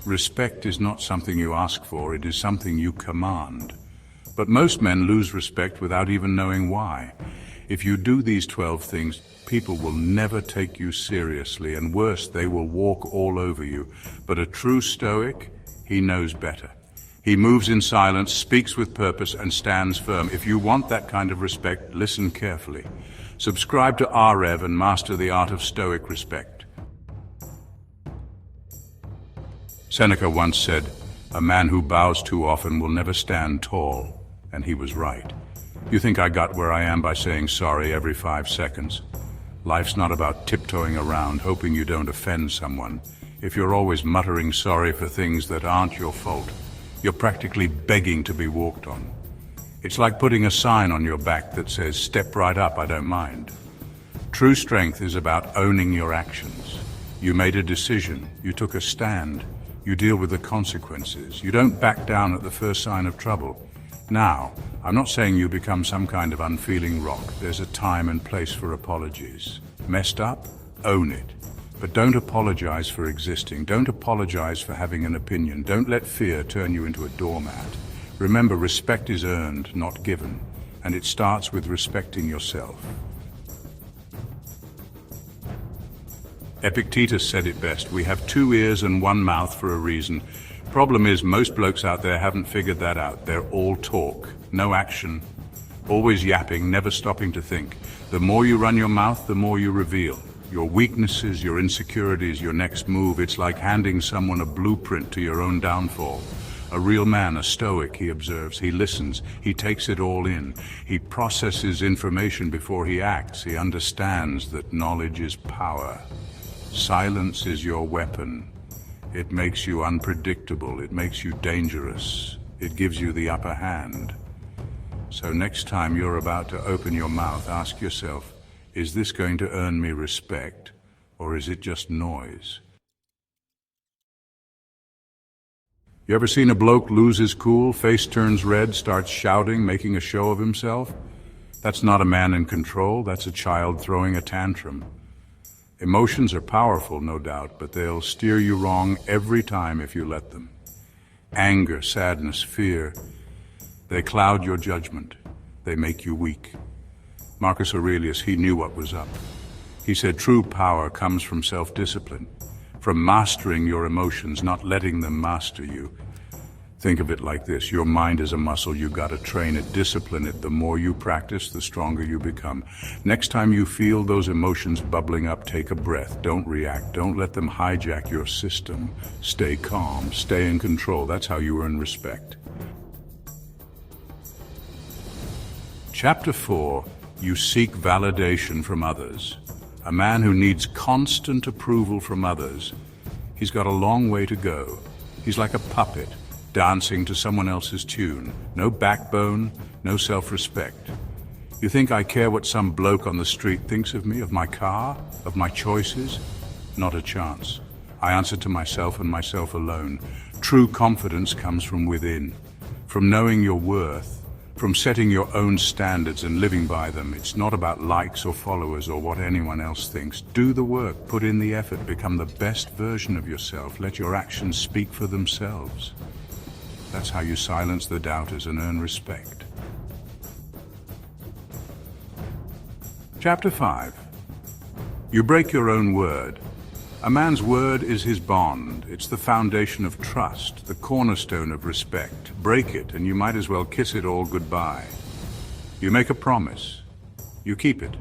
Respect is not something you ask for, it is something you command. But most men lose respect without even knowing why. If you do these 12 things, people will never take you seriously, and worse, they will walk all over you. But a true Stoic, he knows better. He moves in silence, speaks with purpose, and stands firm. If you want that kind of respect, listen carefully. Subscribe to AREV and master the art of Stoic respect. Seneca once said, "A man who bows too often will never stand tall," and he was right. You think I got where I am by saying sorry every 5 seconds? Life's not about tiptoeing around, hoping you don't offend someone. If you're always muttering sorry for things that aren't your fault, you're practically begging to be walked on. It's like putting a sign on your back that says, "Step right up, I don't mind." True strength is about owning your actions. You made a decision, you took a stand, you deal with the consequences. You don't back down at the first sign of trouble. Now, I'm not saying you become some kind of unfeeling rock. There's a time and place for apologies. Messed up? Own it. But don't apologize for existing. Don't apologize for having an opinion. Don't let fear turn you into a doormat. Remember, respect is earned, not given. And it starts with respecting yourself. Epictetus said it best, "We have 2 ears and 1 mouth for a reason." Problem is, most blokes out there haven't figured that out. They're all talk, no action, always yapping, never stopping to think. The more you run your mouth, the more you reveal. Your weaknesses, your insecurities, your next move. It's like handing someone a blueprint to your own downfall. A real man, a Stoic, he observes, he listens, he takes it all in. He processes information before he acts. He understands that knowledge is power. Silence is your weapon. It makes you unpredictable. It makes you dangerous. It gives you the upper hand. So next time you're about to open your mouth, ask yourself, is this going to earn me respect, or is it just noise? You ever seen a bloke lose his cool, face turns red, starts shouting, making a show of himself? That's not a man in control, that's a child throwing a tantrum. Emotions are powerful, no doubt, but they'll steer you wrong every time if you let them. Anger, sadness, fear, they cloud your judgment. They make you weak. Marcus Aurelius, he knew what was up. He said true power comes from self-discipline, from mastering your emotions, not letting them master you. Think of it like this, your mind is a muscle, you gotta train it, discipline it. The more you practice, the stronger you become. Next time you feel those emotions bubbling up, take a breath, don't react, don't let them hijack your system. Stay calm, stay in control, that's how you earn respect. Chapter 4, you seek validation from others. A man who needs constant approval from others, he's got a long way to go. He's like a puppet, dancing to someone else's tune. No backbone, no self-respect. You think I care what some bloke on the street thinks of me, of my car, of my choices? Not a chance. I answer to myself and myself alone. True confidence comes from within, from knowing your worth, from setting your own standards and living by them. It's not about likes or followers or what anyone else thinks. Do the work, put in the effort, become the best version of yourself. Let your actions speak for themselves. That's how you silence the doubters and earn respect. Chapter 5. You break your own word. A man's word is his bond. It's the foundation of trust, the cornerstone of respect. Break it, and you might as well kiss it all goodbye. You make a promise. You keep it.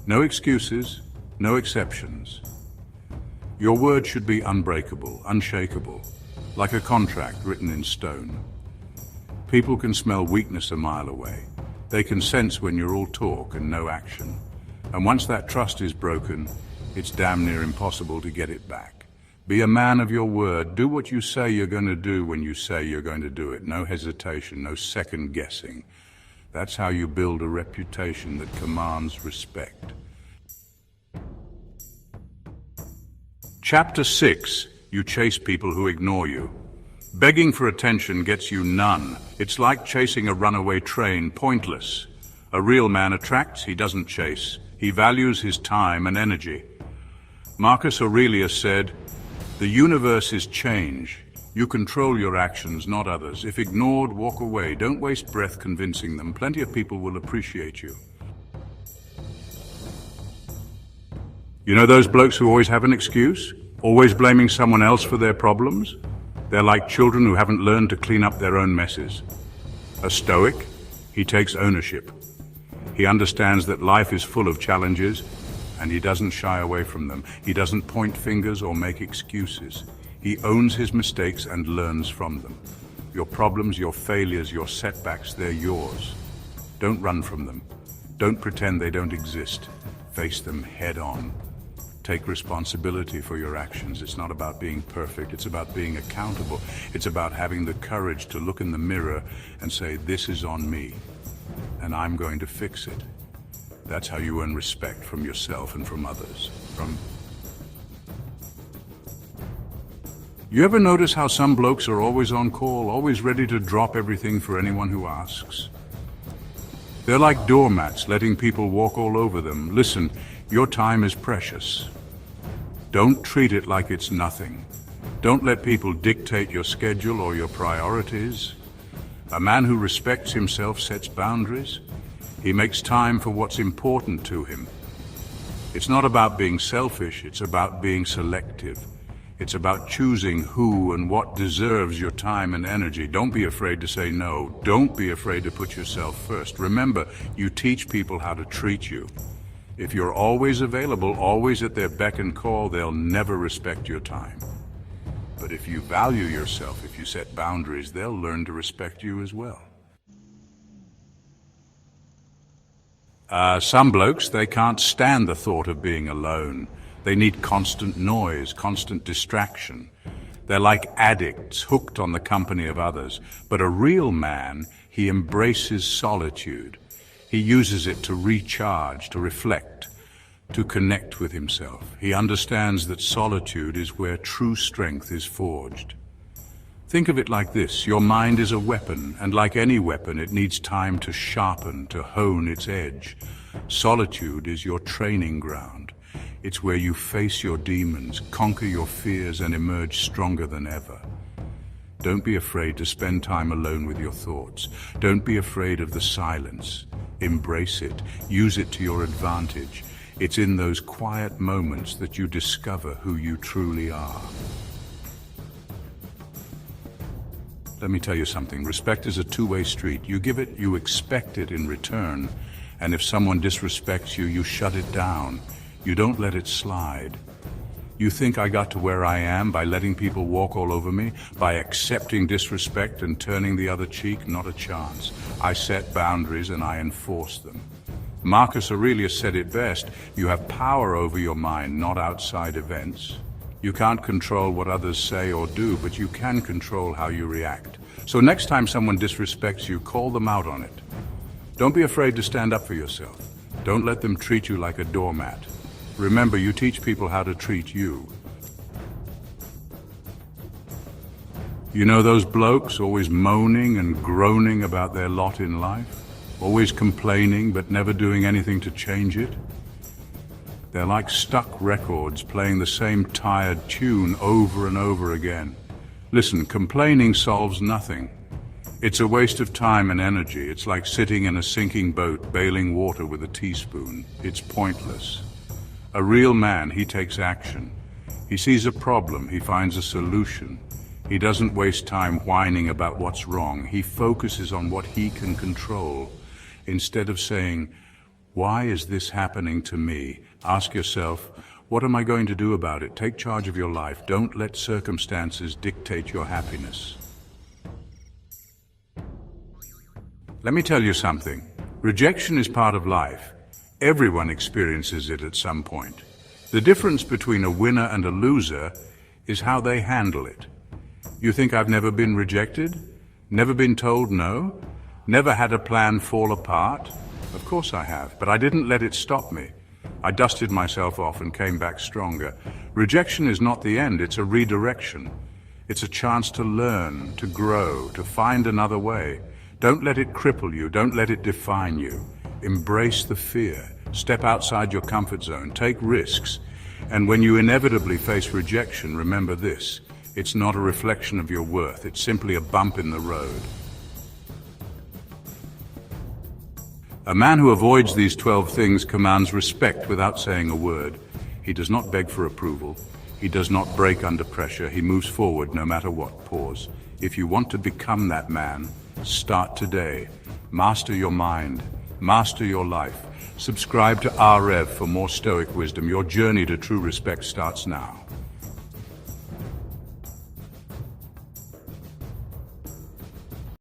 No excuses, no exceptions. Your word should be unbreakable, unshakable, like a contract written in stone. People can smell weakness a mile away. They can sense when you're all talk and no action. And once that trust is broken, it's damn near impossible to get it back. Be a man of your word. Do what you say you're going to do when you say you're going to do it. No hesitation, no second guessing. That's how you build a reputation that commands respect. Chapter 6. You chase people who ignore you. Begging for attention gets you none. It's like chasing a runaway train, pointless. A real man attracts, he doesn't chase. He values his time and energy. Marcus Aurelius said, "The universe is change. You control your actions, not others. If ignored, walk away. Don't waste breath convincing them. Plenty of people will appreciate you. You know those blokes who always have an excuse? Always blaming someone else for their problems? They're like children who haven't learned to clean up their own messes. A Stoic, he takes ownership. He understands that life is full of challenges, and he doesn't shy away from them. He doesn't point fingers or make excuses. He owns his mistakes and learns from them. Your problems, your failures, your setbacks, they're yours. Don't run from them. Don't pretend they don't exist. Face them head on. Take responsibility for your actions. It's not about being perfect. It's about being accountable. It's about having the courage to look in the mirror and say, this is on me, and I'm going to fix it. That's how you earn respect from yourself and from others. You ever notice how some blokes are always on call, always ready to drop everything for anyone who asks? They're like doormats, letting people walk all over them. Listen, your time is precious. Don't treat it like it's nothing. Don't let people dictate your schedule or your priorities. A man who respects himself sets boundaries. He makes time for what's important to him. It's not about being selfish, it's about being selective. It's about choosing who and what deserves your time and energy. Don't be afraid to say no. Don't be afraid to put yourself first. Remember, you teach people how to treat you. If you're always available, always at their beck and call, they'll never respect your time. But if you value yourself, if you set boundaries, they'll learn to respect you as well. Some blokes, they can't stand the thought of being alone. They need constant noise, constant distraction. They're like addicts, hooked on the company of others. But a real man, he embraces solitude. He uses it to recharge, to reflect, to connect with himself. He understands that solitude is where true strength is forged. Think of it like this: your mind is a weapon, and like any weapon, it needs time to sharpen, to hone its edge. Solitude is your training ground. It's where you face your demons, conquer your fears, and emerge stronger than ever. Don't be afraid to spend time alone with your thoughts. Don't be afraid of the silence. Embrace it. Use it to your advantage. It's in those quiet moments that you discover who you truly are. Let me tell you something. Respect is a two-way street. You give it, you expect it in return. And if someone disrespects you, you shut it down. You don't let it slide. You think I got to where I am by letting people walk all over me, by accepting disrespect and turning the other cheek? Not a chance. I set boundaries and I enforce them. Marcus Aurelius said it best: you have power over your mind, not outside events. You can't control what others say or do, but you can control how you react. So next time someone disrespects you, call them out on it. Don't be afraid to stand up for yourself. Don't let them treat you like a doormat. Remember, you teach people how to treat you. You know those blokes always moaning and groaning about their lot in life? Always complaining but never doing anything to change it? They're like stuck records playing the same tired tune over and over again. Listen, complaining solves nothing. It's a waste of time and energy. It's like sitting in a sinking boat, bailing water with a teaspoon. It's pointless. A real man, he takes action. He sees a problem, he finds a solution. He doesn't waste time whining about what's wrong. He focuses on what he can control. Instead of saying, why is this happening to me? Ask yourself, what am I going to do about it? Take charge of your life. Don't let circumstances dictate your happiness. Let me tell you something. Rejection is part of life. Everyone experiences it at some point. The difference between a winner and a loser is how they handle it. You think I've never been rejected? Never been told no? Never had a plan fall apart? Of course I have, but I didn't let it stop me. I dusted myself off and came back stronger. Rejection is not the end, it's a redirection. It's a chance to learn, to grow, to find another way. Don't let it cripple you, don't let it define you. Embrace the fear. Step outside your comfort zone. Take risks. And when you inevitably face rejection, remember this: It's not a reflection of your worth, it's simply a bump in the road. A man who avoids these 12 things commands respect without saying a word. He does not beg for approval. He does not break under pressure. He moves forward no matter what. Pause. If you want to become that man, start today. Master your mind. Master your life. Subscribe to AREV for more Stoic wisdom. Your journey to true respect starts now.